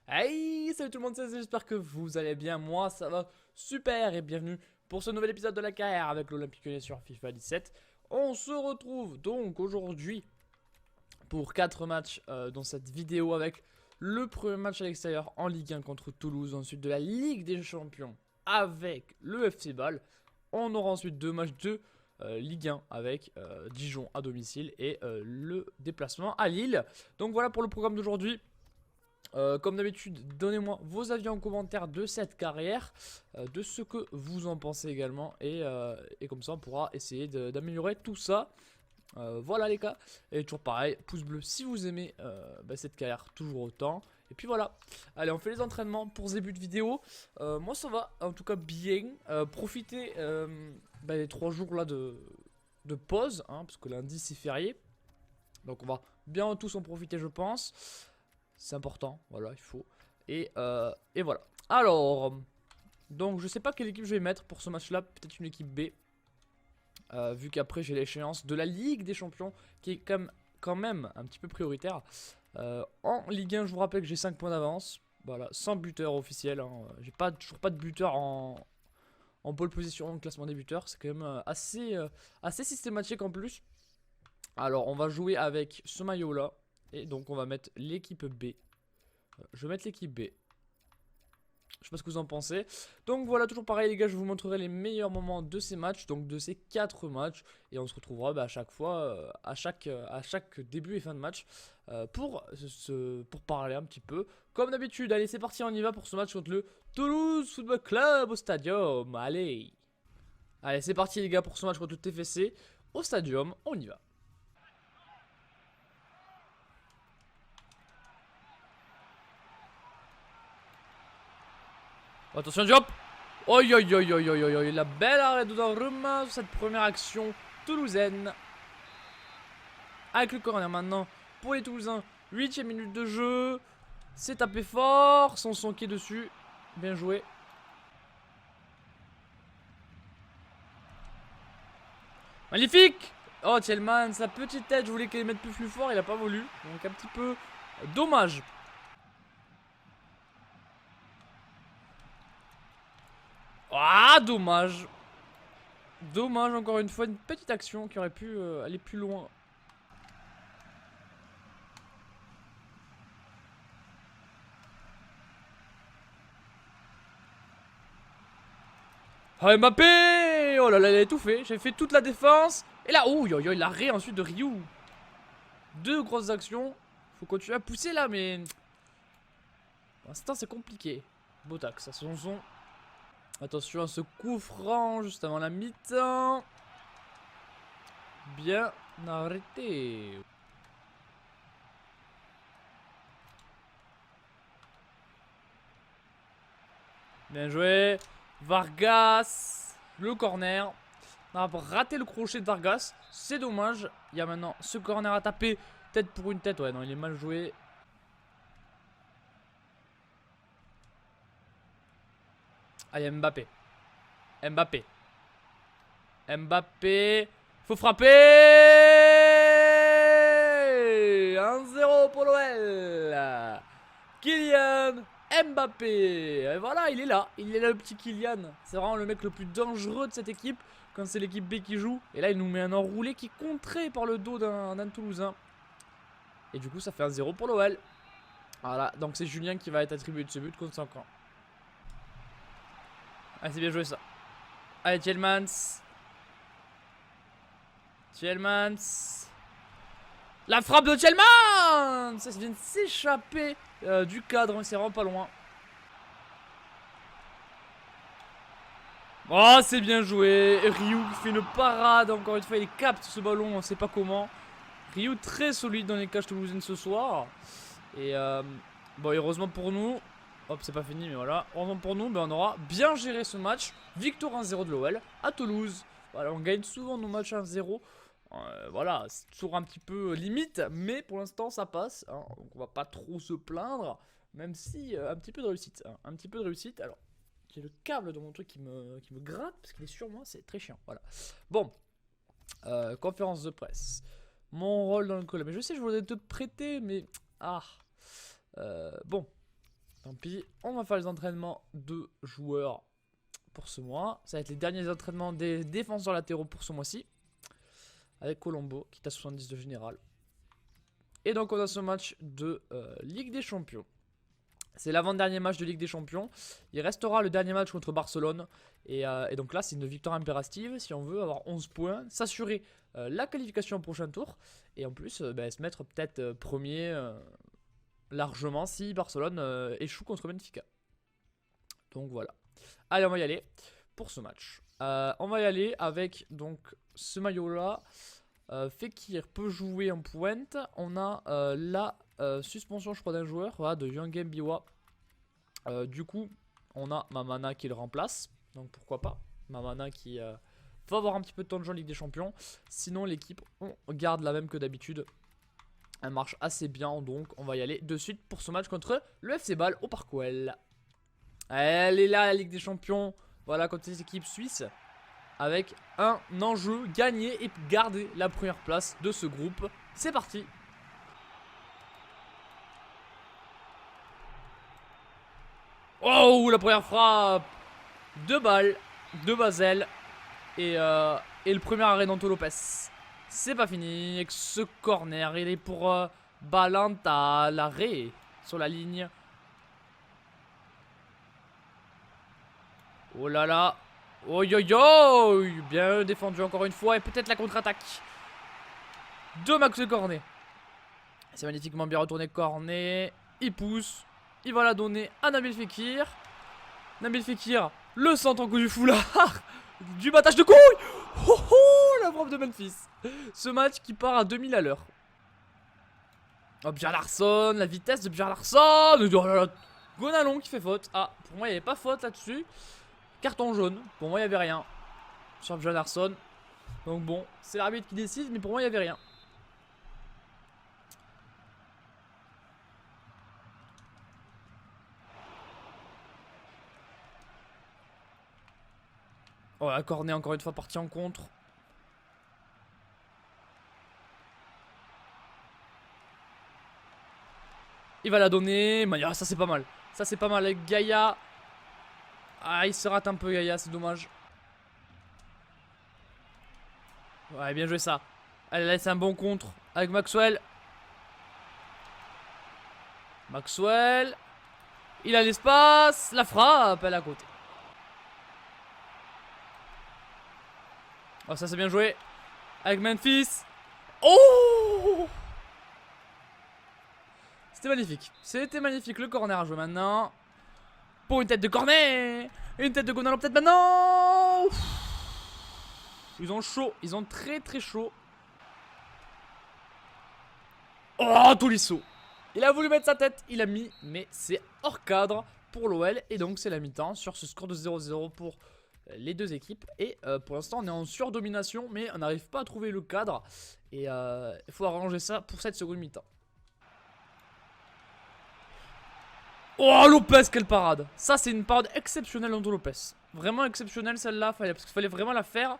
Hey, salut tout le monde, j'espère que vous allez bien, moi ça va super et bienvenue pour ce nouvel épisode de la carrière avec l'Olympique Lyonnais sur FIFA 17. On se retrouve donc aujourd'hui pour 4 matchs dans cette vidéo avec le premier match à l'extérieur en Ligue 1 contre Toulouse, ensuite de la Ligue des Champions avec le FC Bâle. On aura ensuite 2 matchs de Ligue 1 avec Dijon à domicile et le déplacement à Lille. Donc voilà pour le programme d'aujourd'hui. Comme d'habitude, donnez-moi vos avis en commentaire de cette carrière, de ce que vous en pensez également, et comme ça on pourra essayer d'améliorer tout ça. Voilà les gars, et toujours pareil, pouce bleu si vous aimez cette carrière toujours autant. Et puis voilà, allez on fait les entraînements pour ce début de vidéo. Moi ça va en tout cas bien, profitez des 3 jours là de pause, hein, parce que lundi c'est férié. Donc on va bien tous en profiter je pense. C'est important, voilà, il faut. Et voilà. Alors, donc je sais pas quelle équipe je vais mettre pour ce match-là. Peut-être une équipe B. Vu qu'après j'ai l'échéance de la Ligue des Champions qui est quand même un petit peu prioritaire. En Ligue 1, je vous rappelle que j'ai 5 points d'avance. Voilà, sans buteur officiel. Hein. J'ai toujours pas de buteur en pole position au classement des buteurs. C'est quand même assez systématique en plus. Alors, on va jouer avec ce maillot-là. Et donc, on va mettre l'équipe B. Je vais mettre l'équipe B. Je sais pas ce que vous en pensez. Donc voilà, toujours pareil les gars, je vous montrerai les meilleurs moments de ces matchs, donc de ces 4 matchs. Et on se retrouvera à chaque fois, à chaque début et fin de match, pour parler un petit peu. Comme d'habitude, allez c'est parti, on y va pour ce match contre le Toulouse Football Club au Stadium. Allez, allez c'est parti les gars pour ce match contre le TFC au Stadium, on y va. Attention Diop. Oi oi oi oi oi oi, la belle arrêt de Donnarumma sur cette première action toulousaine. Avec le corner maintenant pour les Toulousains. 8ème minute de jeu. C'est tapé fort. Sanson qui est dessus. Bien joué. Magnifique. Oh Thielman, sa petite tête, je voulais qu'elle mette plus fort, il a pas voulu. Donc un petit peu dommage. Ah dommage. Dommage encore une fois, une petite action qui aurait pu aller plus loin. Ah Mbappé. Oh là là, il a tout fait. J'ai fait toute la défense. Et là, oh yo yo, l'arrêt ensuite de Ryu. 2 grosses actions. Faut continuer à pousser là, mais pour l'instant c'est compliqué. Botax, ça son. Attention à ce coup franc juste avant la mi-temps. Bien arrêté. Bien joué. Vargas. Le corner. On a raté le crochet de Vargas. C'est dommage. Il y a maintenant ce corner à taper. Tête pour une tête. Ouais, non, il est mal joué. Allez, Mbappé. Mbappé. Mbappé. Faut frapper. 1-0 pour l'OL. Kylian Mbappé. Et voilà, il est là. Il est là, le petit Kylian. C'est vraiment le mec le plus dangereux de cette équipe quand c'est l'équipe B qui joue. Et là, il nous met un enroulé qui est contré par le dos d'un Toulousain. Et du coup, ça fait 1-0 pour l'OL. Voilà, donc c'est Julien qui va être attribué de ce but contre 5 ans. Ah, c'est bien joué ça. Allez, Thielmans. Thielmans. La frappe de Thielmans. Ça vient de s'échapper du cadre, c'est vraiment pas loin. Oh, c'est bien joué. Ryu qui fait une parade. Encore une fois, il capte ce ballon, on sait pas comment. Ryu très solide dans les cages toulousaines ce soir. Et bon, heureusement pour nous. Hop, c'est pas fini, mais voilà. Heureusement pour nous, on aura bien géré ce match. Victoire 1-0 de l'OL à Toulouse. Voilà, on gagne souvent nos matchs 1-0. Voilà, c'est toujours un petit peu limite, mais pour l'instant ça passe. Hein, donc on va pas trop se plaindre. Même si un petit peu de réussite. Hein, un petit peu de réussite. Alors, j'ai le câble de mon truc qui me gratte parce qu'il est sur moi, c'est très chiant. Voilà. Bon, conférence de presse. Mon rôle dans le club. Mais je sais, je voulais te prêter, mais. Ah. Bon. Tant pis, on va faire les entraînements de joueurs pour ce mois. Ça va être les derniers entraînements des défenseurs latéraux pour ce mois-ci. Avec Colombo qui est à 70 de général. Et donc on a ce match de Ligue des Champions. C'est l'avant-dernier match de Ligue des Champions. Il restera le dernier match contre Barcelone. Et donc là, c'est une victoire impérative si on veut avoir 11 points, s'assurer la qualification au prochain tour. Et en plus, se mettre peut-être premier largement si Barcelone échoue contre Benfica. Donc voilà. Allez, on va y aller pour ce match. On va y aller avec donc ce maillot-là. Fekir peut jouer en pointe. On a la suspension, je crois, d'un joueur, voilà, de Young Biwa. Du coup, on a Mamana qui le remplace. Donc pourquoi pas. Mamana qui va avoir un petit peu de temps de jeu en Ligue des Champions. Sinon, l'équipe, on garde la même que d'habitude. Elle marche assez bien, donc on va y aller de suite pour ce match contre le FC Bâle au Parc OL. Elle est là, la Ligue des Champions. Voilà, contre les équipes suisses. Avec un enjeu, gagner et garder la première place de ce groupe. C'est parti. Oh, la première frappe de Bâle, de Basel. Et le premier arrêt d'Anto Lopez. C'est pas fini avec ce corner. Il est pour Balanta, l'arrêt sur la ligne. Oh là là. Oh yo yo. Bien défendu encore une fois. Et peut-être la contre-attaque de Max Cornet. C'est magnifiquement bien retourné Cornet. Il pousse. Il va la donner à Nabil Fekir. Nabil Fekir le centre en coup du foulard. Du battage de couilles. Oh oh, la frappe de Memphis. Ce match qui part à 2000 à l'heure. Oh, Bjarne Larsson, la vitesse de Bjarne Larsson. Oh là là. Gonalon qui fait faute. Ah, pour moi il n'y avait pas faute là-dessus. Carton jaune. Pour moi il n'y avait rien sur Bjarne Larsson. Donc bon, c'est l'arbitre qui décide, mais pour moi il n'y avait rien. Oh, la Cornet encore une fois parti en contre. Il va la donner. Ah, ça c'est pas mal. Ça c'est pas mal avec Gaïa. Ah, il se rate un peu Gaïa, c'est dommage. Ouais, bien joué ça. Allez, là c'est un bon contre avec Maxwell. Maxwell. Il a l'espace. La frappe, elle est à côté. Oh, ça c'est bien joué. Avec Memphis. Oh! C'était magnifique. C'était magnifique. Le corner à jouer maintenant. Pour une tête de Cornet. Une tête de Gonalon peut-être maintenant. Ouf. Ils ont chaud. Ils ont très très chaud. Oh, Tolisso. Il a voulu mettre sa tête. Il a mis. Mais c'est hors cadre pour l'OL. Et donc c'est la mi-temps sur ce score de 0-0 pour les deux équipes. Et pour l'instant on est en surdomination. Mais on n'arrive pas à trouver le cadre. Et il faut arranger ça pour cette seconde mi-temps. Oh, Lopez, quelle parade! Ça, c'est une parade exceptionnelle d'Anto Lopez. Vraiment exceptionnelle celle-là, parce qu'il fallait vraiment la faire.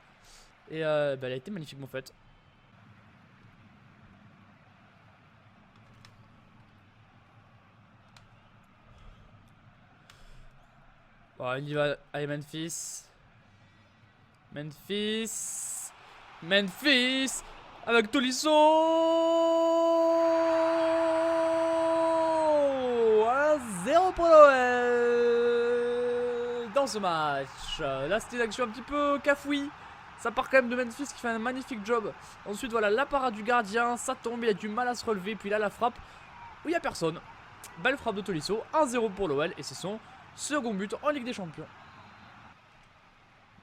Et elle a été magnifiquement faite. Oh, il y va. Allez, Memphis. Memphis. Memphis. Avec Tolisso. 0 pour l'OL dans ce match. Là c'était une action un petit peu cafouille. Ça part quand même de Memphis qui fait un magnifique job. Ensuite voilà la parade du gardien. Ça tombe, il a du mal à se relever. Puis là la frappe où il n'y a personne. Belle frappe de Tolisso. 1-0 pour l'OL. Et c'est son second but en Ligue des Champions.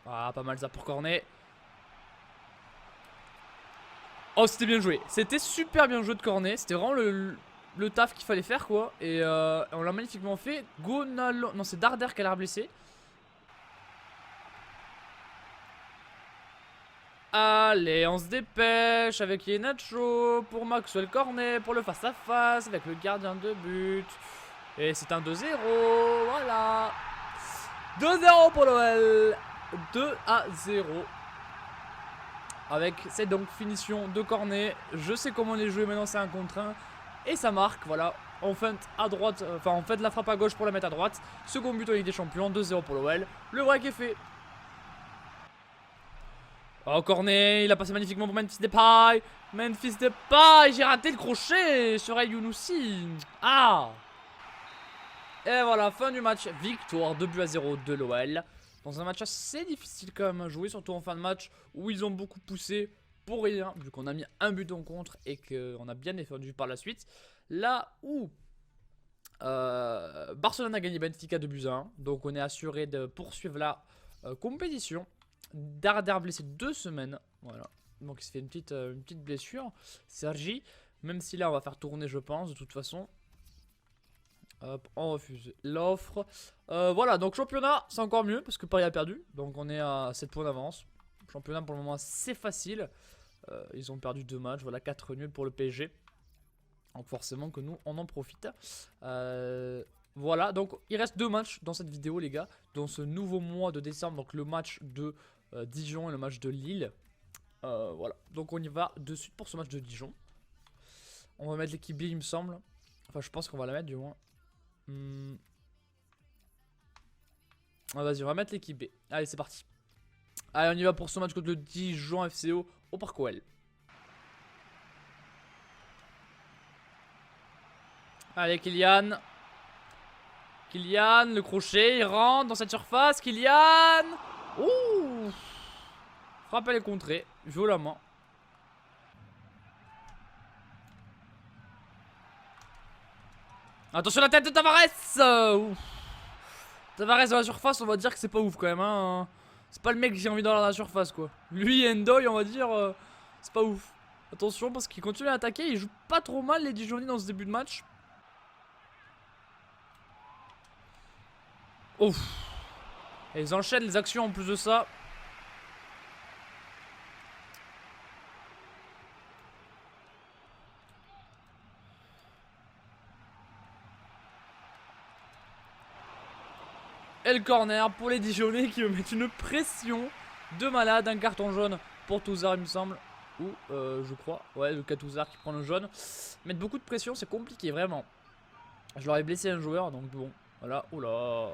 Ah, pas mal ça pour Cornet. Oh, c'était bien joué. C'était super bien joué de Cornet. C'était vraiment le taf qu'il fallait faire quoi. Et on l'a magnifiquement fait. Gonalon. Non, c'est Darder qui a l'air blessé. Allez, on se dépêche avec Iheanacho pour Maxwell Cornet pour le face-à-face avec le gardien de but. Et c'est un 2-0. Voilà. 2-0 pour l'OL. 2-0. Avec cette donc finition de Cornet. Je sais comment les jouer maintenant, c'est un contre 1. Et ça marque, voilà. on feinte à droite, enfin on fait de la frappe à gauche pour la mettre à droite. Second but en Ligue des Champions, 2-0 pour l'OL. Le break est fait. Oh, cornet, il a passé magnifiquement pour Memphis Depay. Memphis Depay, j'ai raté le crochet sur El Younousi. Ah! Et voilà, fin du match, victoire 2-0 de l'OL. Dans un match assez difficile quand même à jouer, surtout en fin de match où ils ont beaucoup poussé pour rien, vu qu'on a mis un but en contre et qu'on a bien défendu par la suite. Là où Barcelone a gagné Benfica 2-1, donc on est assuré de poursuivre la compétition. Darder blessé 2 semaines, voilà, donc il se fait une petite blessure, Sergi, même si là on va faire tourner je pense de toute façon. Hop, on refuse l'offre. Voilà, donc championnat, c'est encore mieux parce que Paris a perdu. Donc on est à 7 points d'avance. Championnat pour le moment, c'est facile. Ils ont perdu 2 matchs. Voilà, 4 nuls pour le PSG. Donc forcément que nous, on en profite. Voilà, donc il reste 2 matchs dans cette vidéo, les gars. Dans ce nouveau mois de décembre. Donc le match de Dijon et le match de Lille. Voilà, donc on y va de suite pour ce match de Dijon. On va mettre l'équipe B, il me semble. Enfin, je pense qu'on va la mettre du moins. Ah, vas-y, on va mettre l'équipe B. Allez, c'est parti. Allez, on y va pour ce match contre le Dijon FCO au Parc OL. Allez, Kylian. Kylian, le crochet, il rentre dans cette surface. Kylian. Ouh. Frappe, elle est contrée violemment. Attention la tête de Tavares. Ouf. Tavares dans la surface, on va dire que c'est pas ouf quand même hein. C'est pas le mec que j'ai envie d'avoir dans la surface quoi. Lui et Ndoye on va dire c'est pas ouf. Attention parce qu'il continue à attaquer, il joue pas trop mal les Dijonais dans ce début de match. Ouf. Et ils enchaînent les actions en plus de ça. Et le corner pour les Dijonais qui me mettent une pression de malade. Un carton jaune pour Touzard il me semble. Ou je crois. Ouais, le cas Touzard qui prend le jaune. Mettre beaucoup de pression c'est compliqué vraiment. Je leur ai blessé un joueur donc bon. Voilà. Oula.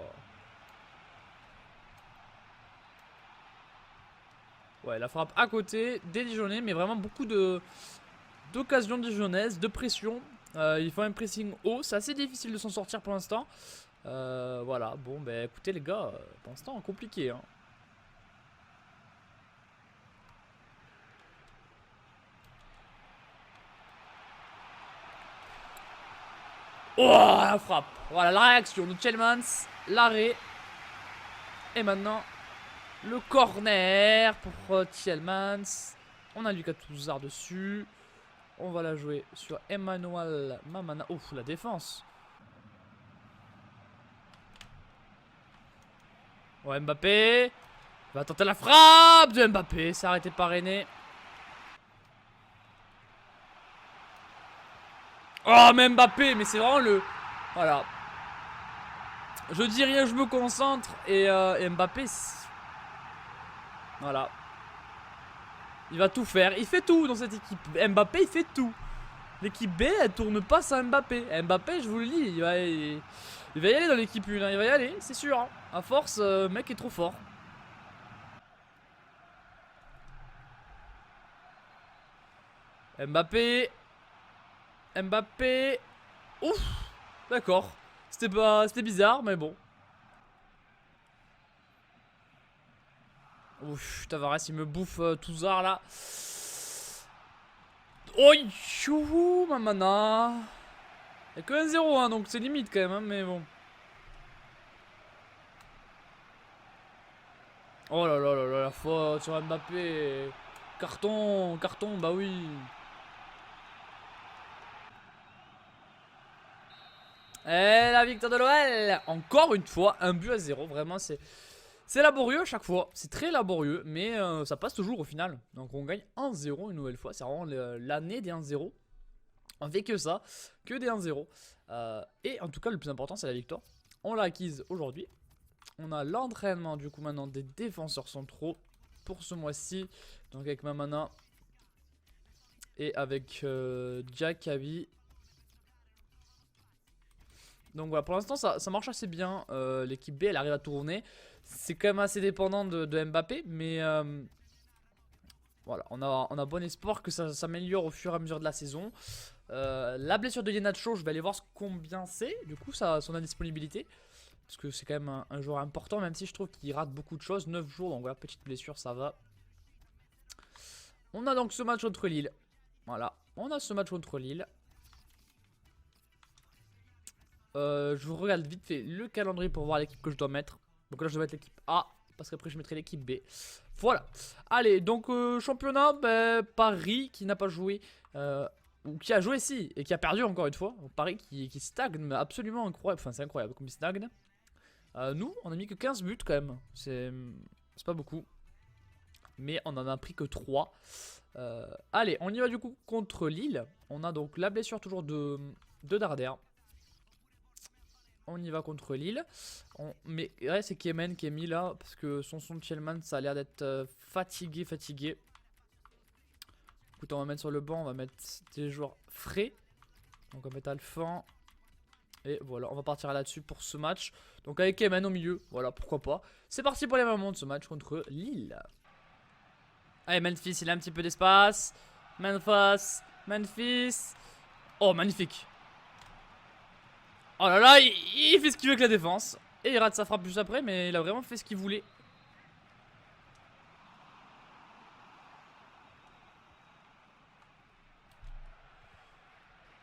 Ouais, la frappe à côté des Dijonais. Mais vraiment beaucoup d'occasions dijonnaises. De pression. Il faut un pressing haut. C'est assez difficile de s'en sortir pour l'instant. Voilà, bon, bah écoutez les gars, pour l'instant compliqué hein. Oh, la frappe. Voilà, la réaction de Tielemans, l'arrêt. Et maintenant, le corner pour Tielemans. On a Lucas Touzard dessus. On va la jouer sur Emmanuel Mamana. Ouf, la défense. Ouais, Mbappé va tenter la frappe de Mbappé. C'est arrêté par René. Oh, mais Mbappé, mais c'est vraiment le... Voilà. Je dis rien, je me concentre. Et Mbappé... Voilà. Il va tout faire. Il fait tout dans cette équipe. Mbappé, il fait tout. L'équipe B, elle tourne pas sans Mbappé. Mbappé, je vous le dis, il va y aller dans l'équipe 1. Hein. Il va y aller, c'est sûr. Hein. À force, le mec est trop fort. Mbappé. Mbappé. Ouf. D'accord. C'était bizarre, mais bon. Ouf, Tavares, il me bouffe Touzard là. Oi, chouhou, mamana. Il y a que 1-0, hein, donc c'est limite quand même, hein, mais bon. Oh là là là là, la faute sur Mbappé. Carton, carton, bah oui. Et la victoire de l'OL. Encore une fois, 1-0. Vraiment, c'est laborieux à chaque fois. C'est très laborieux, mais ça passe toujours au final. Donc on gagne 1-0 une nouvelle fois. C'est vraiment l'année des 1-0. On fait que ça, que des 1-0. Et en tout cas, le plus important, c'est la victoire. On l'a acquise aujourd'hui. On a l'entraînement du coup maintenant des défenseurs centraux pour ce mois-ci. Donc avec Mamana et avec Diakabi. Donc voilà, pour l'instant ça marche assez bien. L'équipe B elle arrive à tourner. C'est quand même assez dépendant de Mbappé, mais voilà, on a bon espoir que ça s'améliore au fur et à mesure de la saison. La blessure de Iheanacho, je vais aller voir combien c'est, du coup, son indisponibilité. Parce que c'est quand même un joueur important, même si je trouve qu'il rate beaucoup de choses. 9 jours, donc voilà, petite blessure, ça va. On a donc ce match contre Lille. Voilà, on a ce match contre Lille. Je vous regarde vite fait le calendrier pour voir l'équipe que je dois mettre. Donc là, je dois mettre l'équipe A, parce qu'après, je mettrai l'équipe B. Voilà. Allez, donc championnat, Paris qui n'a pas joué. Ou qui a joué si, et qui a perdu encore une fois. Paris qui stagne, mais absolument incroyable. Enfin, c'est incroyable comme il stagne. Nous, on a mis que 15 buts quand même. C'est pas beaucoup. Mais on en a pris que 3. Allez, on y va du coup contre Lille. On a donc la blessure toujours de Darder. On y va contre Lille. Mais ouais, c'est Kemen qui est mis là. Parce que son Chelman, ça a l'air d'être fatigué. Écoute, on va mettre sur le banc. On va mettre des joueurs frais. Donc on va mettre Alphan. Et voilà, on va partir là-dessus pour ce match. Donc avec Kemen au milieu. Voilà, pourquoi pas. C'est parti pour les moments de ce match contre Lille. Allez, Memphis, il a un petit peu d'espace. Memphis. Oh, magnifique. Oh là là, il fait ce qu'il veut avec la défense. Et il rate sa frappe juste après, mais il a vraiment fait ce qu'il voulait.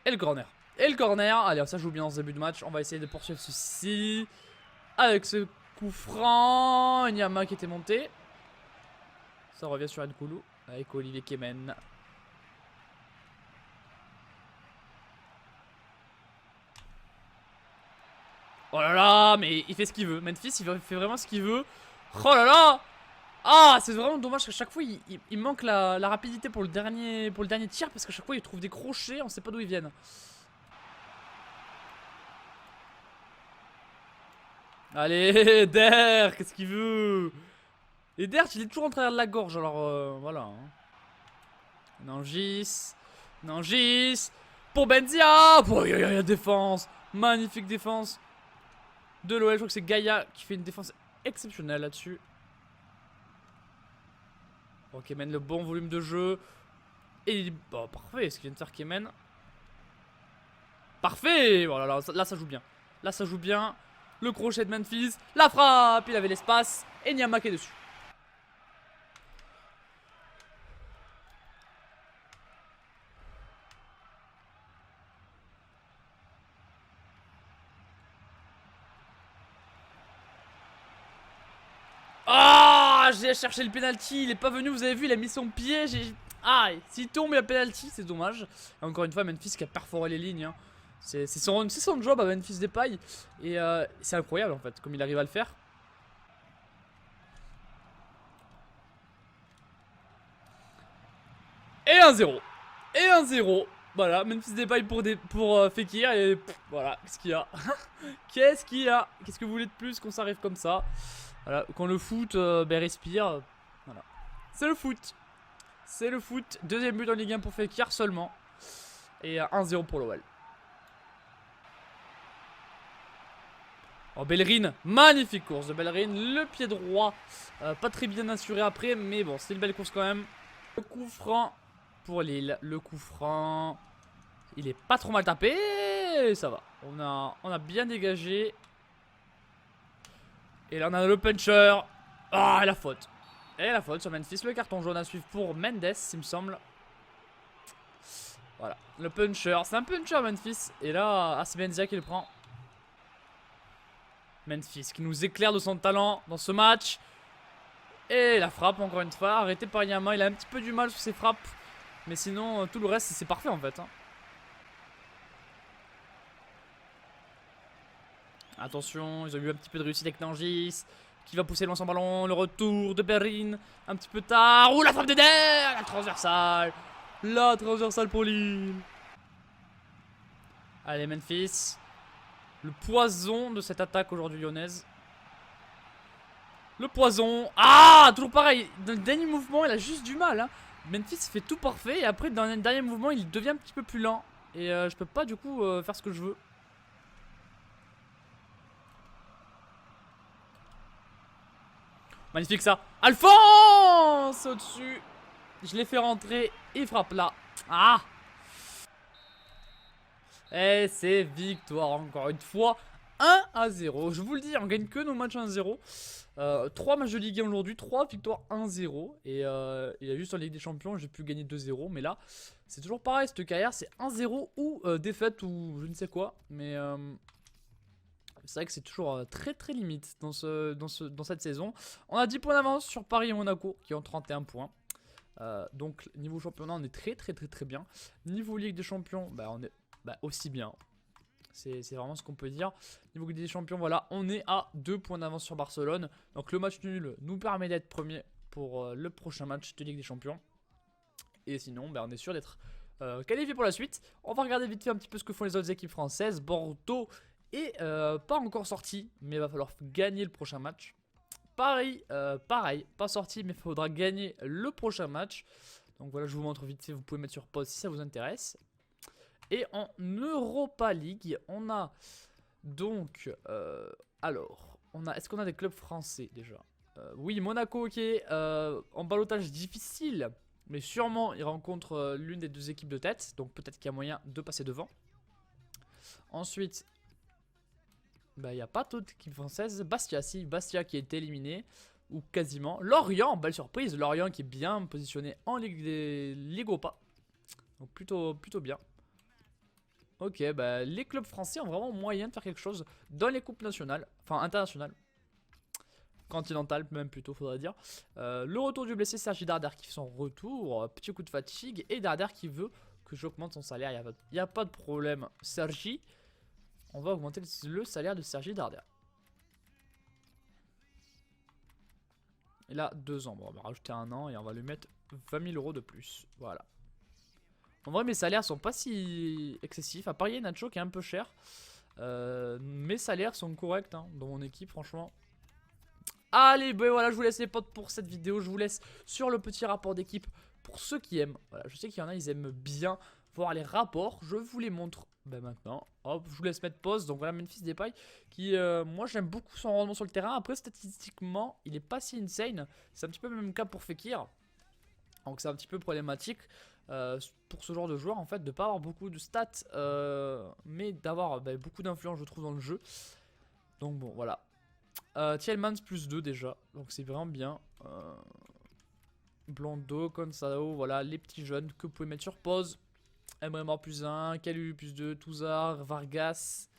Et le corner. Allez, ça joue bien dans ce début de match. On va essayer de poursuivre ceci. Avec ce coup franc. Nyama qui était monté. Ça revient sur Nkoulou. Avec Olivier Kemen. Oh là là, mais il fait ce qu'il veut. Memphis, il fait vraiment ce qu'il veut. Oh là là. Ah, c'est vraiment dommage qu'à chaque fois, il manque la rapidité pour le dernier tir. Parce qu'à chaque fois, il trouve des crochets. On sait pas d'où ils viennent. Allez, Der, qu'est-ce qu'il veut? Et Der, il est toujours en travers de la gorge. Alors, voilà. Nangis. Pour Benzia. Oh, il y a défense. Magnifique défense de l'OL. Je crois que c'est Gaïa qui fait une défense exceptionnelle là-dessus. Ok, Kemen, le bon volume de jeu. Et bon, parfait, ce qu'il vient de faire Kemen. Parfait. Voilà, là ça joue bien. Le crochet de Memphis. La frappe. Il avait l'espace. Et Nyama qui est dessus. Ah, j'ai cherché le penalty, il est pas venu, vous avez vu, il a mis son pied. Ah, s'il tombe, il y a penalty, c'est dommage. Et encore une fois, Memphis qui a perforé les lignes. Hein. C'est son job à Memphis Depay. Et c'est incroyable en fait, comme il arrive à le faire. Et 1-0. Voilà, Memphis Depay pour Fekir. Et pff, voilà, qu'est-ce qu'il y a? Qu'est-ce que vous voulez de plus qu'on s'arrive comme ça? Voilà, quand le foot respire, voilà. C'est le foot. Deuxième but en Ligue 1 pour Fekir seulement. Et 1-0 pour l'OL. Oh, Bellerin, magnifique course de Bellerin. Le pied droit, pas très bien assuré après, mais bon, c'est une belle course quand même. Le coup franc pour Lille. Il est pas trop mal tapé. Ça va. On a bien dégagé. Et là on a le puncher. Ah, la faute. Et la faute sur Memphis. Le carton jaune à suivre pour Mendes, il me semble. Voilà, le puncher. C'est un puncher Memphis. Et là, c'est Benzia qui le prend. Memphis qui nous éclaire de son talent dans ce match. Et la frappe encore une fois. Arrêté par Nyama. Il a un petit peu du mal sur ses frappes. Mais sinon, tout le reste, c'est parfait en fait. Hein. Attention, ils ont eu un petit peu de réussite avec Nangis. Qui va pousser loin son ballon. Le retour de Bellerin. Un petit peu tard. Ouh, la frappe de Der. La transversale. Pour Lille. Allez, Memphis. Le poison de cette attaque aujourd'hui lyonnaise. Le poison. Ah, toujours pareil. Dans le dernier mouvement, il a juste du mal. Hein. Memphis fait tout parfait. Et après, dans le dernier mouvement, il devient un petit peu plus lent. Et je peux pas du coup faire ce que je veux. Magnifique ça. Alphonse au-dessus. Je l'ai fait rentrer. Il frappe là. Ah. Et c'est victoire encore une fois. 1-0. Je vous le dis, on gagne que nos matchs 1-0. 3 matchs de Ligue 1 aujourd'hui, 3 victoires 1-0. Et il y a juste en Ligue des Champions, j'ai pu gagner 2-0. Mais là, c'est toujours pareil, cette carrière, c'est 1-0 ou défaite ou je ne sais quoi. Mais c'est vrai que c'est toujours très très limite dans cette saison. On a 10 points d'avance sur Paris et Monaco qui ont 31 points. Donc niveau championnat, on est très bien. Niveau Ligue des Champions, bah, on est aussi bien. C'est vraiment ce qu'on peut dire. Niveau Ligue des Champions, voilà, on est à 2 points d'avance sur Barcelone. Donc le match nul nous permet d'être premier pour le prochain match de Ligue des Champions. Et sinon, on est sûr d'être qualifié pour la suite. On va regarder vite fait un petit peu ce que font les autres équipes françaises. Bordeaux est pas encore sorti, mais il va falloir gagner le prochain match. Pareil, pas sorti, mais il faudra gagner le prochain match. Donc voilà, je vous montre vite fait, vous pouvez mettre sur pause si ça vous intéresse. Et en Europa League, on a donc, est-ce qu'on a des clubs français déjà? Oui, Monaco qui est en ballottage difficile, mais sûrement il rencontre l'une des deux équipes de tête, donc peut-être qu'il y a moyen de passer devant. Ensuite, il n'y a pas d'autres équipes françaises. Bastia qui est éliminé, ou quasiment. Lorient, belle surprise, Lorient qui est bien positionné en Ligue Europa, donc plutôt bien. Ok, les clubs français ont vraiment moyen de faire quelque chose dans les coupes nationales, enfin internationales, continentales même plutôt faudrait dire. Le retour du blessé Sergi Darder qui fait son retour, petit coup de fatigue, et Darder qui veut que j'augmente son salaire, il n'y a pas de problème. Sergi, on va augmenter le salaire de Sergi Darder. Il a 2 ans, bon, on va rajouter 1 an et on va lui mettre 20 000 € de plus, voilà. En vrai, mes salaires sont pas si excessifs. À part Nacho qui est un peu cher. Mes salaires sont corrects dans mon équipe, franchement. Allez, voilà, je vous laisse les potes pour cette vidéo. Je vous laisse sur le petit rapport d'équipe pour ceux qui aiment. Voilà, je sais qu'il y en a, ils aiment bien voir les rapports. Je vous les montre maintenant. Hop, je vous laisse mettre pause. Donc voilà, Memphis Depay qui, moi, j'aime beaucoup son rendement sur le terrain. Après, statistiquement, il est pas si insane. C'est un petit peu le même cas pour Fekir. Donc c'est un petit peu problématique. Pour ce genre de joueur en fait de ne pas avoir beaucoup de stats mais d'avoir beaucoup d'influence je trouve dans le jeu, donc bon voilà. Thielmans plus 2 déjà, donc c'est vraiment bien. Blondo, Consao, voilà les petits jeunes que vous pouvez mettre sur pause. Emre plus 1, Kalu plus 2, Touzard, Vargas,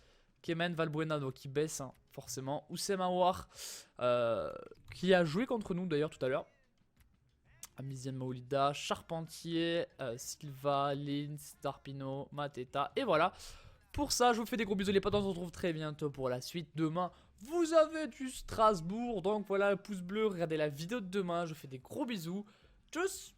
Kemen, Valbuena donc qui baisse forcément. Oussem Aouar qui a joué contre nous d'ailleurs tout à l'heure. Amizian Maoulida, Charpentier, Silva, Linz, Tarpino, Mateta. Et voilà. Pour ça, je vous fais des gros bisous les potes. On se retrouve très bientôt pour la suite. Demain, vous avez du Strasbourg. Donc voilà, pouce bleu, regardez la vidéo de demain. Je vous fais des gros bisous. Tchuss!